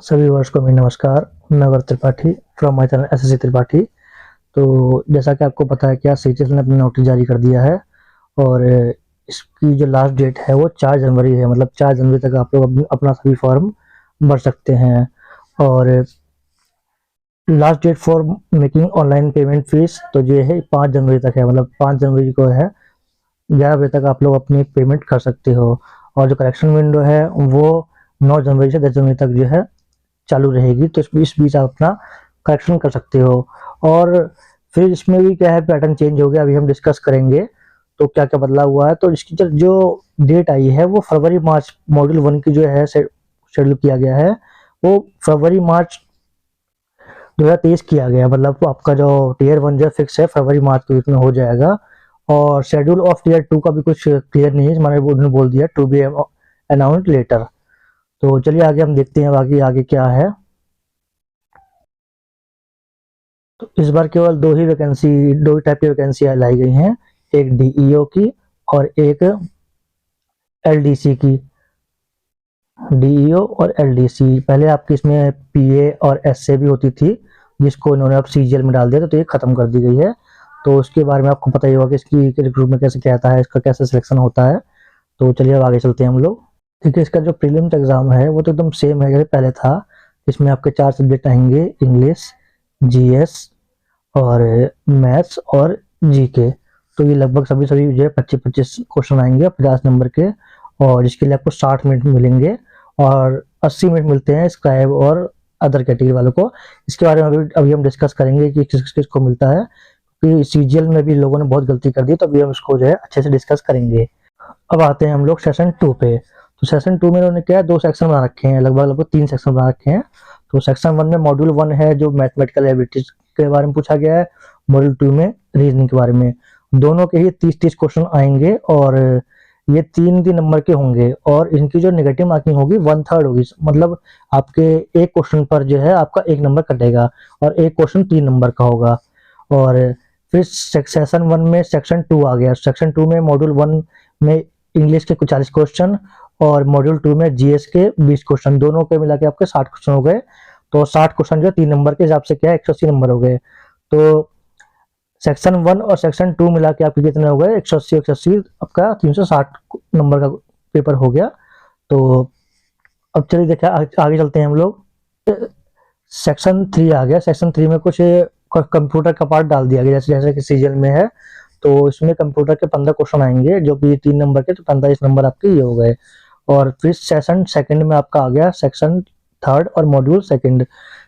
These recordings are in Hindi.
सभी वर्ष को मेरा नमस्कार। मैं Gaurav Tripathi from my channel SSC Tripathi. तो जैसा कि आपको पता है कि आज सीजीएल ने अपना नोटिस जारी कर दिया है और इसकी जो लास्ट डेट है वो 4 जनवरी है। मतलब 4 जनवरी तक आप लोग अपना सभी फॉर्म भर सकते हैं। और last date for making online payment fees तो ये है 5 जनवरी तक है। मतलब 5 जनवरी को है 11 बजे तक आप लोग अपनी पेमेंट कर सकते हो। और जो करेक्शन विंडो है वो 9 जनवरी से 10 जनवरी तक जो है चालू रहेगी। तो इस बीच आप अपना करेक्शन कर सकते हो। और फिर इसमें भी क्या है, पैटर्न चेंज हो गया, अभी हम डिस्कस करेंगे तो क्या क्या बदलाव हुआ है। तो इसकी जो डेट आई है वो फरवरी मार्च मॉड्यूल 1 की जो है शेड्यूल किया गया है वो फरवरी मार्च 2023 किया गया। मतलब आपका जो टीयर 1 जो फिक्स है फरवरी मार्च के बीच में हो जाएगा। और शेड्यूल ऑफ टीयर 2 का भी कुछ क्लियर नहीं है, मैंने उन्होंने बोल दिया टू बी अनाउंस्ड लेटर। तो चलिए आगे हम देखते हैं बाकी आगे क्या है। तो इस बार केवल दो ही टाइप की वैकेंसी लाई गई हैं, एक डीईओ की और एक एलडीसी की। डीईओ और एलडीसी पहले आपकी इसमें पीए और एसए भी होती थी, जिसको इन्होंने अब सीजीएल में डाल दिया तो ये खत्म कर दी गई है। तो उसके बारे में आपको पता ही होगा कि इसकी रिक्रूटमेंट कैसे क्या आता है, इसका कैसे सिलेक्शन होता है। तो चलिए अब आगे चलते हैं हम लोग। ठीक है, इसका जो प्रीलिम्स एग्जाम है वो तो एकदम सेम है जैसे पहले था। इसमें आपके 4 सब्जेक्ट आएंगे, इंग्लिश, जीएस और मैथ्स और जीके। तो ये लगभग सभी जो है 25-25 क्वेश्चन आएंगे 50 नंबर के। और इसके लिए आपको 60 मिनट मिलेंगे और 80 मिनट मिलते हैं स्क्राइब और अदर कैटेगरी वालों को। इसके बारे में अभी हम डिस्कस करेंगे कि किस किस को मिलता है, क्योंकि सीजीएल में भी लोगों ने बहुत गलती कर दी, तो अभी हम इसको जो है अच्छे से डिस्कस करेंगे। अब आते हैं हम लोग सेशन 2 पे। तो सेशन 2 में उन्होंने क्या है 2 सेक्शन बना रखे हैं, लगभग 3 सेक्शन बना रखे हैं। तो सेक्शन 1 में मॉड्यूल 1 है जो मैथमेटिकल एबिलिटीज के बारे में पूछा गया है, मॉड्यूल 2 में रीजनिंग के बारे में। दोनों के ही 30-30 क्वेश्चन आएंगे और ये 3-3 नंबर के होंगे और इनकी जो नेगेटिव मार्किंग होगी 1/3 होगी। मतलब आपके एक क्वेश्चन पर जो है आपका 1 नंबर कटेगा और एक क्वेश्चन 3 नंबर का होगा। और फिर सेक्शन 1 में सेक्शन 2 आ गया। सेक्शन 2 में मॉड्यूल 1 में इंग्लिश के कुछ 40 क्वेश्चन और मॉड्यूल 2 में जीएस के 20 क्वेश्चन, दोनों के मिला के आपके 60 क्वेश्चन हो गए। तो 60 क्वेश्चन जो 3 नंबर के हिसाब से क्या है 180 नंबर हो गए। तो सेक्शन 1 और सेक्शन 2 मिला के आपके कितने हो गए 180 आपका 360 नंबर का पेपर हो गया। तो अब चलिए देखिए आगे चलते हैं हम लोग। सेक्शन 3 आ गया। सेक्शन 3 में कुछ कंप्यूटर का पार्ट डाल दिया गया, जैसे कि सीजीएल में है। तो इसमें कंप्यूटर के 15 क्वेश्चन आएंगे जो कि 3 नंबर के, तो 45 नंबर आपके ये हो गए। और फिर सेशन सेकंड में आपका आ गया सेक्शन 3 और मॉड्यूल 2।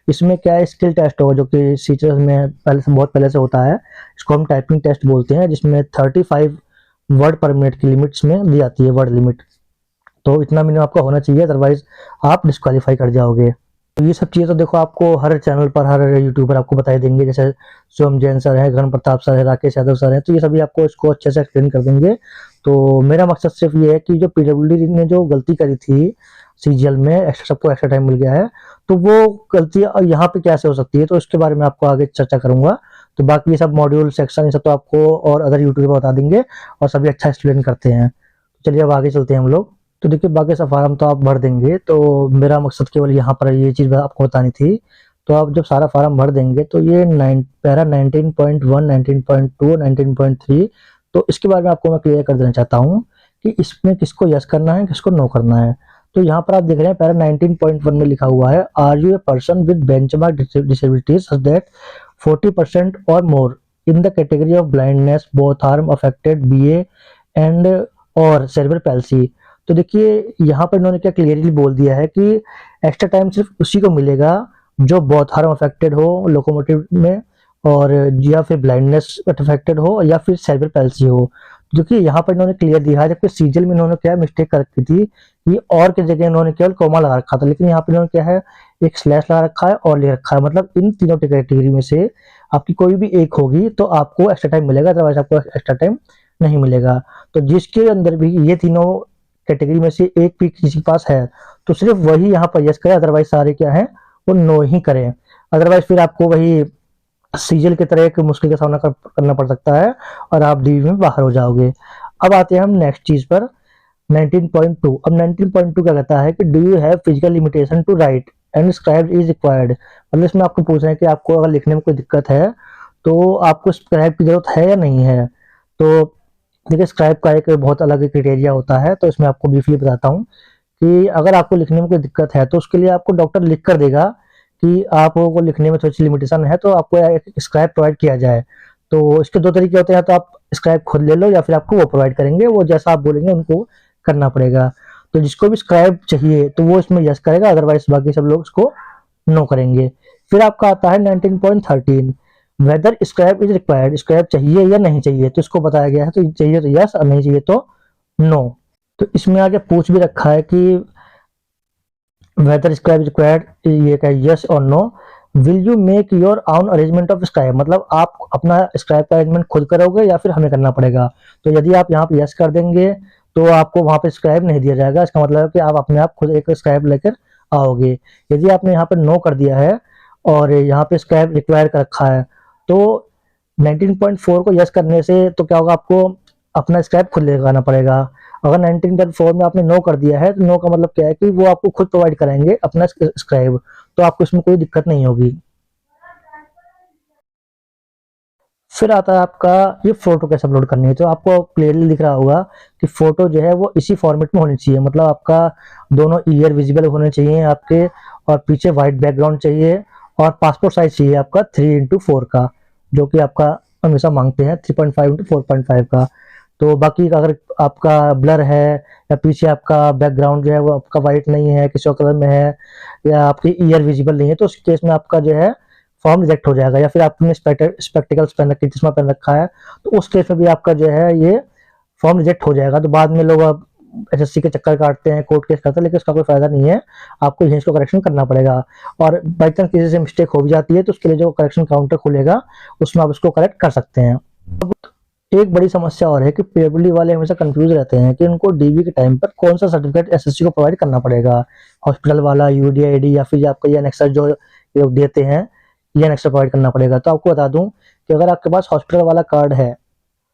इसमें क्या है स्किल टेस्ट होगा जो कि सीजीएल में बहुत पहले से होता है। इसको हम टाइपिंग टेस्ट बोलते हैं, जिसमें 35 वर्ड पर मिनट की लिमिट्स में दी जाती है, वर्ड लिमिट। तो इतना मिनिमम आपका होना चाहिए, अदरवाइज आप डिस्क्वालीफाई कर जाओगे। तो ये सब चीज़ें तो देखो आपको हर चैनल पर हर यूट्यूबर आपको बताई देंगे, जैसे सोम जैन सर है, घन प्रताप सर है, राकेश यादव सर है, तो ये सभी आपको इसको अच्छे से एक्सप्लेन कर देंगे। तो मेरा मकसद सिर्फ ये है कि जो पीडब्ल्यूडी ने जो गलती करी थी सीजीएल में, सबको एक्स्ट्रा टाइम मिल गया है, तो वो गलती यहाँ पे कैसे हो सकती है, तो इसके बारे में आपको आगे चर्चा करूंगा। तो बाकी ये सब मॉड्यूल सेक्शन ये सब तो आपको और अदर यूट्यूबर बता देंगे और सभी अच्छा एक्सप्लेन करते हैं। चलिए अब आगे चलते हैं हम लोग। तो देखिए बाकी सब फार्म तो आप भर देंगे, तो मेरा मकसद केवल यहाँ पर ये चीज़ आपको बतानी थी। तो आप जब सारा फार्म भर देंगे तो ये पैरा 19.1, 19.2, 19.3, तो इसके बारे में आपको मैं क्लियर कर देना चाहता हूँ कि इसमें किसको यस करना है किसको नो करना है। तो यहाँ पर आप देख रहे हैं पैरा 19.1 में लिखा हुआ है, are you a person with benchmark disabilities such that 40% और more in the category of blindness both arm affected BA and और सेरेब्रल पैल्सी। तो देखिए यहाँ पर इन्होंने क्या क्लियरली बोल दिया है कि एक्स्ट्रा टाइम सिर्फ उसी को मिलेगा जो बोथ आर्म अफेक्टेड हो लोकोमोटिव में, और या फिर ब्लाइंडनेस अफेक्टेड हो या फिर सेरेब्रल पैल्सी हो। जो कि यहाँ पर इन्होंने क्लियर दिया है, जबकि सीजीएल में इन्होंने क्या मिस्टेक कर रखी थी कि और की जगह इन्होंने केवल कॉमा लगा रखा था, लेकिन यहाँ पर इन्होंने क्या है एक स्लैश लगा रखा है और ले रखा है। मतलब इन तीनों कैटेगरी में से आपकी कोई भी एक होगी तो आपको एक्स्ट्रा टाइम मिलेगा, अदरवाइज आपको एक्स्ट्रा टाइम नहीं मिलेगा। तो जिसके अंदर भी ये तीनों कैटेगरी में से एक भी किसी के पास है तो सिर्फ वही यहाँ पर यस करें, अदरवाइज सारे क्या है वो नो ही करें। अदरवाइज फिर आपको वही सीजीएल की तरह एक मुश्किल का सामना करना पड़ सकता है और आप डीवी में बाहर हो जाओगे। अब आते हैं हम नेक्स्ट चीज पर 19.2। अब 19.2 क्या कहता है कि do you have physical limitation to write and scribe is required, मतलब इसमें आपको पूछ रहे हैं कि आपको अगर लिखने में कोई दिक्कत है तो आपको स्क्राइब की जरूरत है या नहीं है। तो देखिए स्क्राइब का एक बहुत अलग क्राइटेरिया होता है, तो इसमें आपको ब्रीफली बताता हूँ कि अगर आपको लिखने में कोई दिक्कत है तो उसके लिए आपको डॉक्टर लिख कर देगा कि आपको लिखने में थोड़ी सी लिमिटेशन है, तो आपको एक स्क्राइब प्रोवाइड किया जाए। तो इसके दो तरीके होते हैं, तो आप स्क्राइब खुद ले लो या फिर आपको वो प्रोवाइड करेंगे, वो जैसा आप बोलेंगे उनको करना पड़ेगा। तो जिसको भी स्क्राइब चाहिए तो वो इसमें यस करेगा, अदरवाइज बाकी सब लोग इसको नो करेंगे। फिर आपका आता है 19.13, whether scribe is required, scribe चाहिए या नहीं चाहिए, तो इसको बताया गया है, तो चाहिए तो यस और नहीं चाहिए तो नो। तो इसमें आगे पूछ भी रखा है कि वेदर स्क्राइब रिक्वायर्ड, ये क्या यस और no. Will you make your own arrangement of scribe, मतलब आप अपना स्क्राइब का अरेंजमेंट खुद करोगे या फिर हमें करना पड़ेगा। तो यदि आप यहाँ पे यस कर देंगे तो आपको वहां पे स्क्राइब नहीं दिया जाएगा, इसका मतलब है कि आप अपने आप खुद एक स्क्राइब लेकर आओगे। यदि आपने यहाँ पे नो कर दिया है और यहाँ पे स्क्राइब रिक्वायर कर रखा है तो 19.4 को यस करने से तो क्या होगा, आपको अपना स्क्राइब खुद लेकर आना पड़ेगा। अगर 19.4 में आपने नो कर दिया है तो नो का मतलब क्या है कि वो आपको खुद प्रोवाइड कराएंगे अपना स्क्राइब, तो आपको इसमें कोई दिक्कत नहीं होगी। फिर आता है आपका ये फोटो कैसे अपलोड करनी है। तो आपको क्लियरली दिख रहा होगा कि फोटो जो है वो इसी फॉर्मेट में होनी चाहिए, मतलब आपका दोनों ईयर विजिबल होने चाहिए आपके, और पीछे व्हाइट बैकग्राउंड चाहिए, और पासपोर्ट साइज चाहिए आपका 3x4 का, जो कि आपका हमेशा मांगते हैं 3.5x4.5 का। तो बाकी अगर आपका ब्लर है या पीछे आपका बैकग्राउंड जो है वो आपका व्हाइट नहीं है, किसी और कलर में है, या आपकी ईयर विजिबल नहीं है, तो उस केस में आपका जो है फॉर्म रिजेक्ट हो जाएगा। या फिर आपने स्पेक्टिकल्स पहन रखी, चश्मा पहन रखा है, तो उस केस में भी आपका जो है ये फॉर्म रिजेक्ट हो जाएगा। तो बाद में लोग अब एसएससी के चक्कर काटते हैं, कोर्ट केस करते हैं, लेकिन उसका कोई फायदा नहीं है, आपको यहीं इसको करेक्शन करना पड़ेगा। और बाई चांस किसी से मिस्टेक हो भी जाती है तो उसके लिए जो करेक्शन काउंटर खुलेगा उसमें आप उसको करेक्ट कर सकते हैं। अब एक बड़ी समस्या और है कि पीडब्ल्यूडी वाले हमेशा कंफ्यूज रहते हैं कि उनको डीवी के टाइम पर कौन सा सर्टिफिकेट एसएससी को प्रोवाइड करना पड़ेगा, हॉस्पिटल वाला, यूडीआईडी, या फिर आपका ये एनेक्सर जो ये लोग देते हैं ये एनेक्सर प्रोवाइड करना पड़ेगा। तो आपको बता दूं कि अगर आपके पास हॉस्पिटल वाला कार्ड है,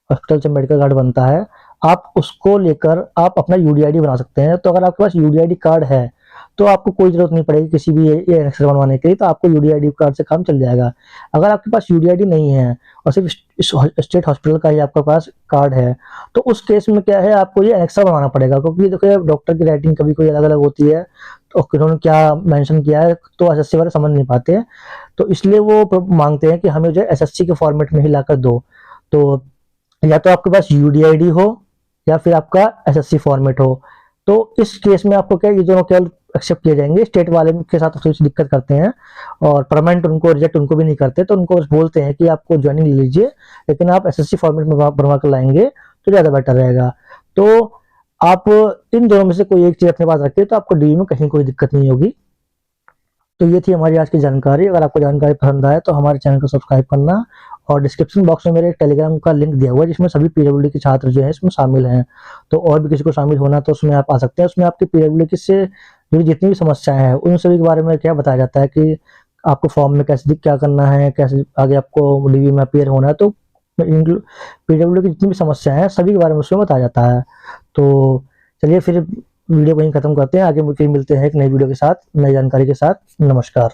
हॉस्पिटल से मेडिकल कार्ड बनता है, आप उसको लेकर आप अपना यूडीआईडी बना सकते हैं। तो अगर आपके पास यूडीआईडी कार्ड है तो आपको कोई जरूरत नहीं पड़ेगी किसी भी ये एनेक्सर बनवाने के लिए, तो आपको यूडीआईडी कार्ड से काम चल जाएगा। अगर आपके पास यूडीआईडी नहीं है और सिर्फ स्टेट हॉस्पिटल का ही आपके पास कार्ड है, तो उस केस में क्या है, आपको ये एनेक्सर बनवाना पड़ेगा, क्योंकि देखिए डॉक्टर की राइटिंग कभी कोई अलग अलग होती है, तो उन्होंने क्या मेंशन किया है तो एसएससी वाले समझ नहीं पाते, तो इसलिए वो मांगते हैं कि हमें जो एसएससी के फॉर्मेट में ही लाकर दो। तो या तो आपके पास यूडीआईडी हो या फिर आपका एसएससी फॉर्मेट हो। तो इस केस में आपको क्या, ये दोनों केवल एक्सेप्ट किए जाएंगे। स्टेट वाले के साथ थोड़ी सी दिक्कत करते हैं और परमानेंट उनको रिजेक्ट उनको भी नहीं करते, तो उनको बोलते हैं कि आपको ज्वाइनिंग ले लीजिए, लेकिन आप एसएससी फॉर्मेट में बनवा कर लाएंगे तो ज्यादा बेटर रहेगा। तो आप इन दोनों में से कोई एक चीज अपने पास रखिए तो आपको डीवी में कहीं कोई दिक्कत नहीं होगी। तो ये थी हमारी आज की जानकारी। अगर आपको जानकारी पसंद आए तो हमारे चैनल को सब्सक्राइब करना, और डिस्क्रिप्शन बॉक्स में मेरे एक टेलीग्राम का लिंक दिया हुआ है जिसमें सभी पीडब्ल्यूडी के छात्र जो है इसमें शामिल हैं। तो और भी किसी को शामिल होना तो उसमें आप आ सकते हैं। उसमें आपकी पीडब्ल्यूडी से जुड़ी जितनी भी समस्याएं हैं उन सभी के बारे में क्या बताया जाता है कि आपको फॉर्म में कैसे क्या करना है, कैसे आगे आपको डीवी में अपियर होना है। तो पीडब्ल्यूडी की जितनी भी समस्याएं हैं सभी के बारे में उसमें बताया जाता है। तो चलिए फिर वीडियो को यहीं खत्म करते हैं, आगे फिर मिलते हैं एक नई वीडियो के साथ, नई जानकारी के साथ। नमस्कार।